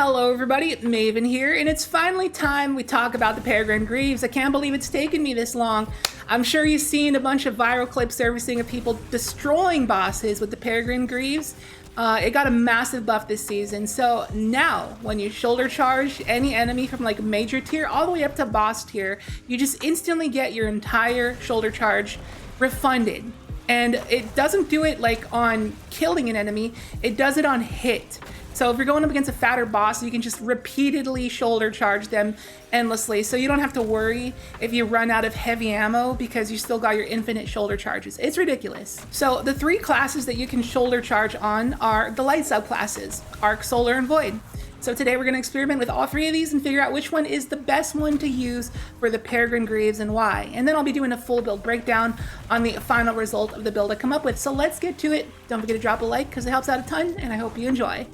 Hello everybody, Maven here, and it's finally time we talk about the Peregrine Greaves. I can't believe it's taken me this long. I'm sure you've seen a bunch of viral clips surfacing of people destroying bosses with the Peregrine Greaves. It got a massive buff this season, so now when you shoulder charge any enemy from like major tier all the way up to boss tier, you just instantly get your entire shoulder charge refunded. And it doesn't do it like on killing an enemy, it does it on hit. So if you're going up against a fatter boss, you can just repeatedly shoulder charge them endlessly. So you don't have to worry if you run out of heavy ammo because you still got your infinite shoulder charges. It's ridiculous. So the three classes that you can shoulder charge on are the light subclasses, Arc, Solar, and Void. So today we're going to experiment with all three of these and figure out which one is the best one to use for the Peregrine Greaves and why. And then I'll be doing a full build breakdown on the final result of the build I come up with. So let's get to it. Don't forget to drop a like because it helps out a ton and I hope you enjoy.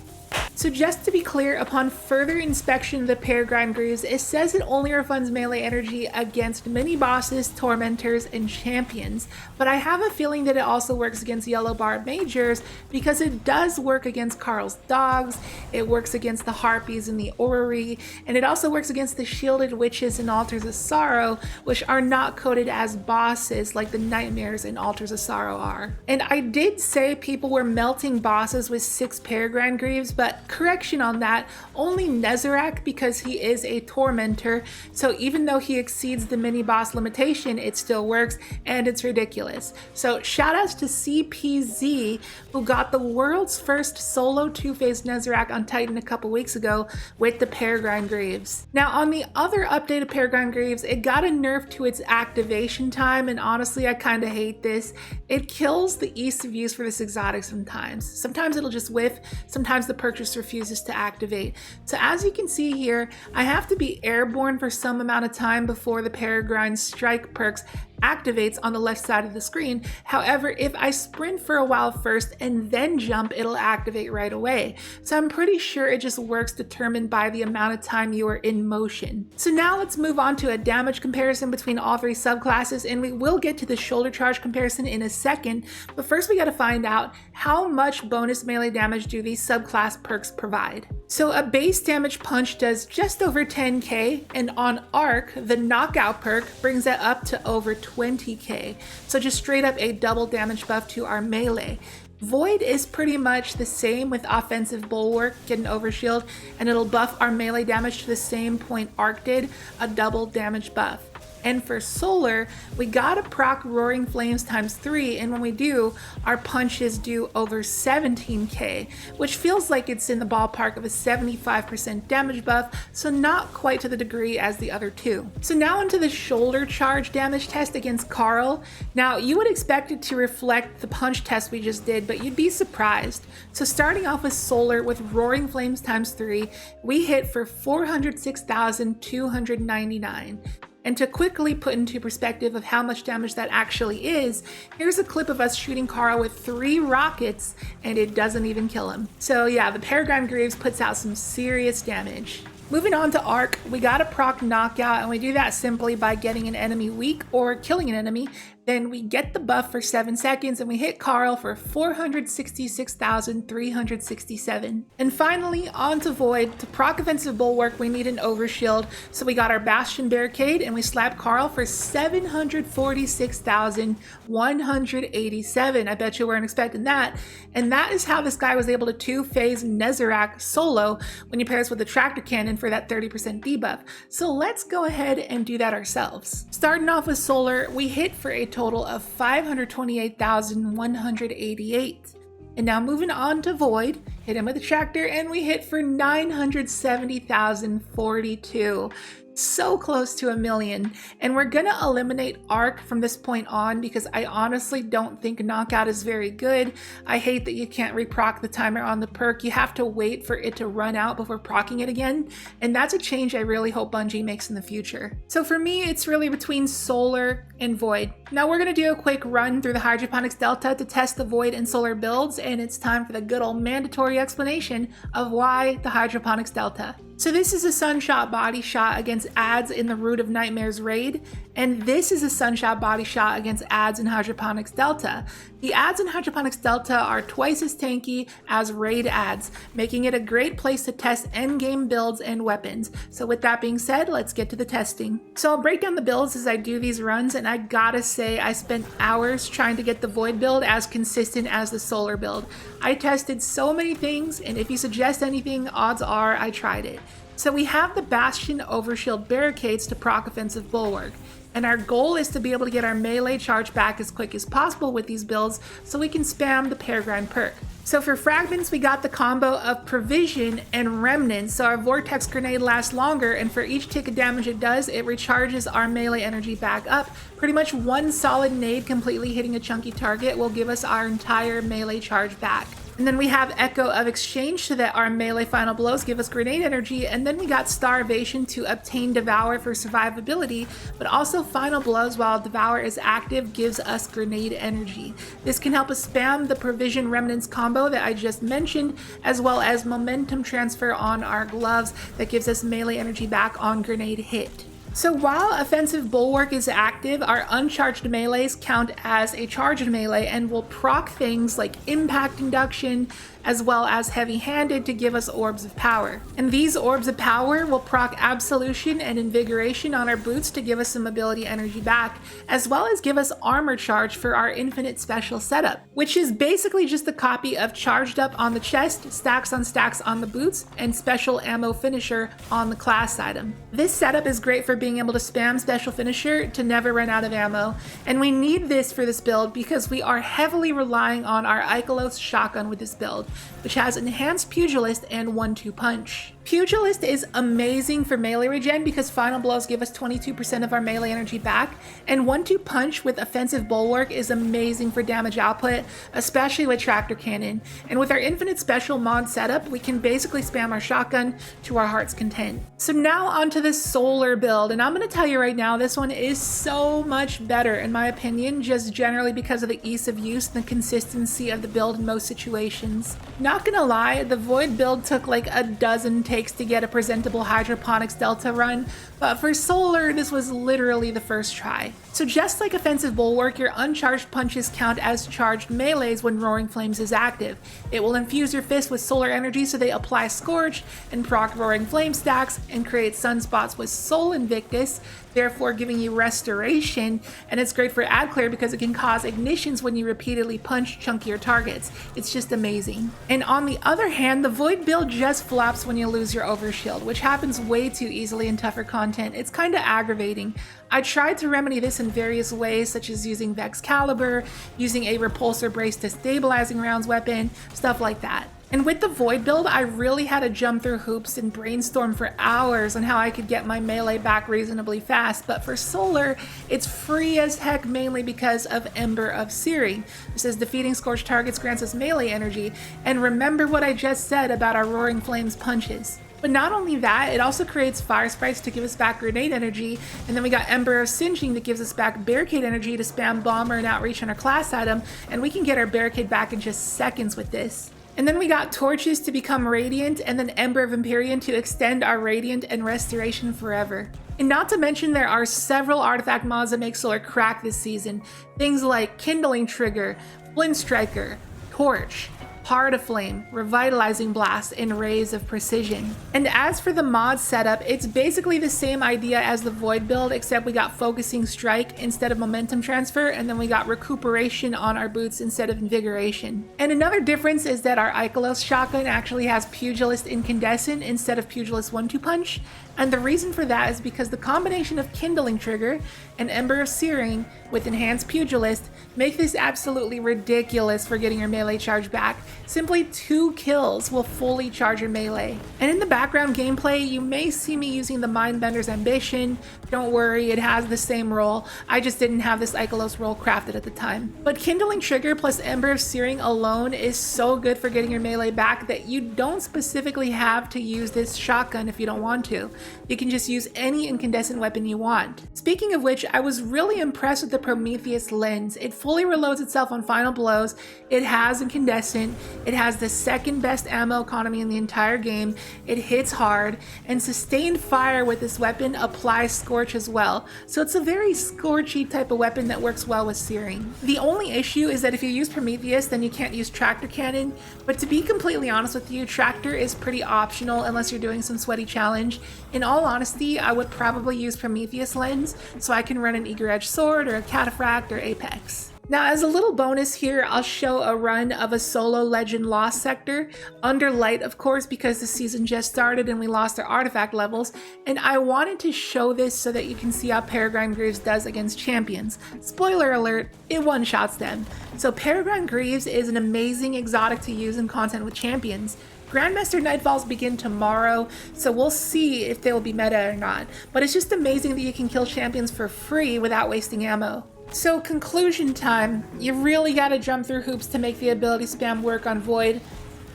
So just to be clear, upon further inspection of the Peregrine Greaves, it says it only refunds melee energy against mini-bosses, tormentors, and champions, but I have a feeling that it also works against yellow bar majors because it does work against Carl's dogs, it works against the harpies in the orrery, and it also works against the shielded witches and altars of sorrow, which are not coded as bosses like the nightmares and altars of sorrow are. And I did say people were melting bosses with 6 Peregrine Greaves, but correction on that, only Nezarec because he is a tormentor, so even though he exceeds the mini boss limitation, it still works and it's ridiculous. So shout outs to CPZ who got the world's first solo 2-phase Nezarec on Titan a couple weeks ago with the Peregrine Greaves. Now on the other updated Peregrine Greaves, it got a nerf to its activation time, and honestly I kind of hate this. It kills the ease of use for this exotic sometimes. Sometimes it'll just whiff, sometimes the perk just refuses to activate. So as you can see here, I have to be airborne for some amount of time before the Peregrine Strike perks activates on the left side of the screen. However, if I sprint for a while first and then jump, it'll activate right away. So I'm pretty sure it just works determined by the amount of time you are in motion. So now let's move on to a damage comparison between all three subclasses, and we will get to the shoulder charge comparison in a second, but first we got to find out how much bonus melee damage do these subclass perks provide. So a base damage punch does just over 10k, and on Arc, the knockout perk brings it up to over 20k. So just straight up a double damage buff to our melee. Void is pretty much the same with offensive bulwark, get an overshield, and it'll buff our melee damage to the same point Arc did, a double damage buff. And for Solar, we gotta proc Roaring Flames ×3, and when we do, our punches do over 17k, which feels like it's in the ballpark of a 75% damage buff, so not quite to the degree as the other two. So now into the shoulder charge damage test against Carl. Now you would expect it to reflect the punch test we just did, but you'd be surprised. So starting off with Solar with Roaring Flames ×3, we hit for 406,299. And to quickly put into perspective of how much damage that actually is, here's a clip of us shooting Carl with 3 rockets and it doesn't even kill him. So yeah, the Peregrine Greaves puts out some serious damage. Moving on to Arc, we gotta proc Knockout, and we do that simply by getting an enemy weak or killing an enemy. Then we get the buff for 7 seconds and we hit Carl for 466,367. And finally, on to Void. To proc Offensive Bulwark, we need an overshield. So we got our Bastion Barricade and we slap Carl for 746,187. I bet you weren't expecting that. And that is how this guy was able to 2-phase Nezarec solo when you pair this with the Tractor Cannon for that 30% debuff. So let's go ahead and do that ourselves. Starting off with Solar, we hit for a total of 528,188. And now moving on to Void, hit him with the tractor and we hit for 970,042. So close to 1 million. And we're gonna eliminate Arc from this point on because I honestly don't think Knockout is very good. I hate that you can't reproc the timer on the perk. You have to wait for it to run out before procking it again. And that's a change I really hope Bungie makes in the future. So for me, it's really between Solar and Void. Now we're gonna do a quick run through the Hydroponics Delta to test the Void and Solar builds, and it's time for the good old mandatory explanation of why the Hydroponics Delta. So this is a Sunshot body shot against ads in the Root of Nightmares raid, and this is a Sunshot body shot against Adds and Hydroponics Delta. The Adds and Hydroponics Delta are twice as tanky as raid adds, making it a great place to test endgame builds and weapons. So with that being said, let's get to the testing. So I'll break down the builds as I do these runs, and I gotta say I spent hours trying to get the Void build as consistent as the Solar build. I tested so many things, and if you suggest anything, odds are I tried it. So we have the Bastion Overshield Barricades to proc Offensive Bulwark. And our goal is to be able to get our melee charge back as quick as possible with these builds so we can spam the Peregrine perk. So for fragments, we got the combo of Provision and Remnant, so our Vortex Grenade lasts longer, and for each tick of damage it does, it recharges our melee energy back up. Pretty much one solid nade completely hitting a chunky target will give us our entire melee charge back. And then we have Echo of Exchange so that our melee final blows give us grenade energy, and then we got Starvation to obtain Devour for survivability, but also final blows while Devour is active gives us grenade energy. This can help us spam the Provision Remnants combo that I just mentioned, as well as momentum transfer on our gloves that gives us melee energy back on grenade hit. So while Offensive Bulwark is active, our uncharged melees count as a charged melee and will proc things like Impact Induction, as well as Heavy-Handed to give us Orbs of Power. And these Orbs of Power will proc Absolution and Invigoration on our boots to give us some ability energy back, as well as give us Armor Charge for our Infinite Special setup, which is basically just a copy of Charged Up on the chest, Stacks on the boots, and Special Ammo Finisher on the class item. This setup is great for being able to spam Special Finisher to never run out of ammo, and we need this for this build because we are heavily relying on our Ikelos shotgun with this build, which has enhanced Pugilist and 1-2 punch. Pugilist is amazing for melee regen because final blows give us 22% of our melee energy back, and 1-2 punch with Offensive Bulwark is amazing for damage output, especially with Tractor Cannon. And with our Infinite Special mod setup, we can basically spam our shotgun to our heart's content. So now onto the Solar build, and I'm going to tell you right now, this one is so much better in my opinion, just generally because of the ease of use and the consistency of the build in most situations. Not gonna lie, the Void build took like a dozen takes to get a presentable Hydroponics Delta run, but for Solar, this was literally the first try. So just like Offensive Bulwark, your uncharged punches count as charged melees when Roaring Flames is active. It will infuse your fist with solar energy so they apply Scorch and proc Roaring Flame stacks and create sunspots with Soul Invictus, therefore giving you restoration, and it's great for ad clear because it can cause ignitions when you repeatedly punch chunkier targets. It's just amazing. And on the other hand, the Void build just flops when you lose your overshield, which happens way too easily in tougher content. It's kinda aggravating. I tried to remedy this in various ways, such as using Vex Caliber, using a repulsor brace to stabilizing rounds weapon, stuff like that. And with the Void build, I really had to jump through hoops and brainstorm for hours on how I could get my melee back reasonably fast, but for Solar, it's free as heck mainly because of Ember of Searing. It says defeating scorched targets grants us melee energy, and remember what I just said about our Roaring Flames punches. But not only that, it also creates fire sprites to give us back grenade energy, and then we got Ember of Singeing that gives us back barricade energy to spam bomber and outreach on our class item, and we can get our barricade back in just seconds with this. And then we got Torches to become Radiant, and then Ember of Empyrean to extend our Radiant and Restoration forever. And not to mention there are several artifact mods that make Solar crack this season. Things like Kindling Trigger, Flint Striker, Torch, Heart of Flame, Revitalizing Blast, and Rays of Precision. And as for the mod setup, it's basically the same idea as the Void build, except we got Focusing Strike instead of Momentum Transfer, and then we got Recuperation on our boots instead of Invigoration. And another difference is that our Ikelos shotgun actually has Pugilist Incandescent instead of Pugilist 1-2 punch, and the reason for that is because the combination of Kindling Trigger and Ember of Searing with enhanced Pugilist make this absolutely ridiculous for getting your melee charge back. Simply 2 kills will fully charge your melee. And in the background gameplay, you may see me using the Mindbender's Ambition. Don't worry, it has the same role. I just didn't have this Ikelos role crafted at the time. But Kindling Trigger plus Ember of Searing alone is so good for getting your melee back that you don't specifically have to use this shotgun if you don't want to. You can just use any incandescent weapon you want. Speaking of which, I was really impressed with the Prometheus lens. It fully reloads itself on final blows, it has incandescent, it has the second best ammo economy in the entire game, it hits hard, and sustained fire with this weapon applies scorch Scorch as well. So it's a very scorchy type of weapon that works well with Searing. The only issue is that if you use Prometheus, then you can't use Tractor Cannon. But to be completely honest with you, Tractor is pretty optional unless you're doing some sweaty challenge. In all honesty, I would probably use Prometheus Lens so I can run an Eager Edge Sword or a Cataphract or Apex. Now, as a little bonus here, I'll show a run of a solo Legend Lost sector, under light of course, because the season just started and we lost our artifact levels, and I wanted to show this so that you can see how Peregrine Greaves does against champions. Spoiler alert, it one-shots them. So Peregrine Greaves is an amazing exotic to use in content with champions. Grandmaster Nightfalls begin tomorrow, so we'll see if they will be meta or not, but it's just amazing that you can kill champions for free without wasting ammo. So conclusion time, you really gotta jump through hoops to make the ability spam work on Void,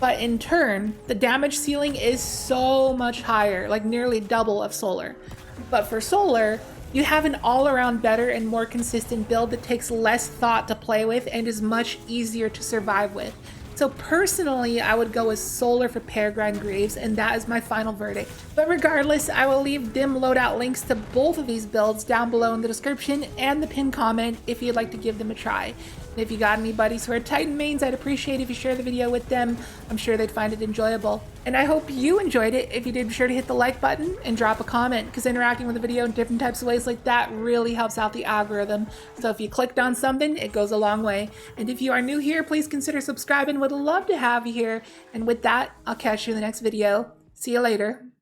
but in turn, the damage ceiling is so much higher, like nearly double of Solar. But for Solar, you have an all-around better and more consistent build that takes less thought to play with and is much easier to survive with. So personally, I would go with Solar for Peregrine Greaves, and that is my final verdict. But regardless, I will leave dim loadout links to both of these builds down below in the description and the pinned comment if you'd like to give them a try. And if you got any buddies who are Titan mains, I'd appreciate if you share the video with them. I'm sure they'd find it enjoyable. And I hope you enjoyed it. If you did, be sure to hit the like button and drop a comment, because interacting with the video in different types of ways like that really helps out the algorithm. So if you clicked on something, it goes a long way. And if you are new here, please consider subscribing. Would love to have you here. And with that, I'll catch you in the next video. See you later.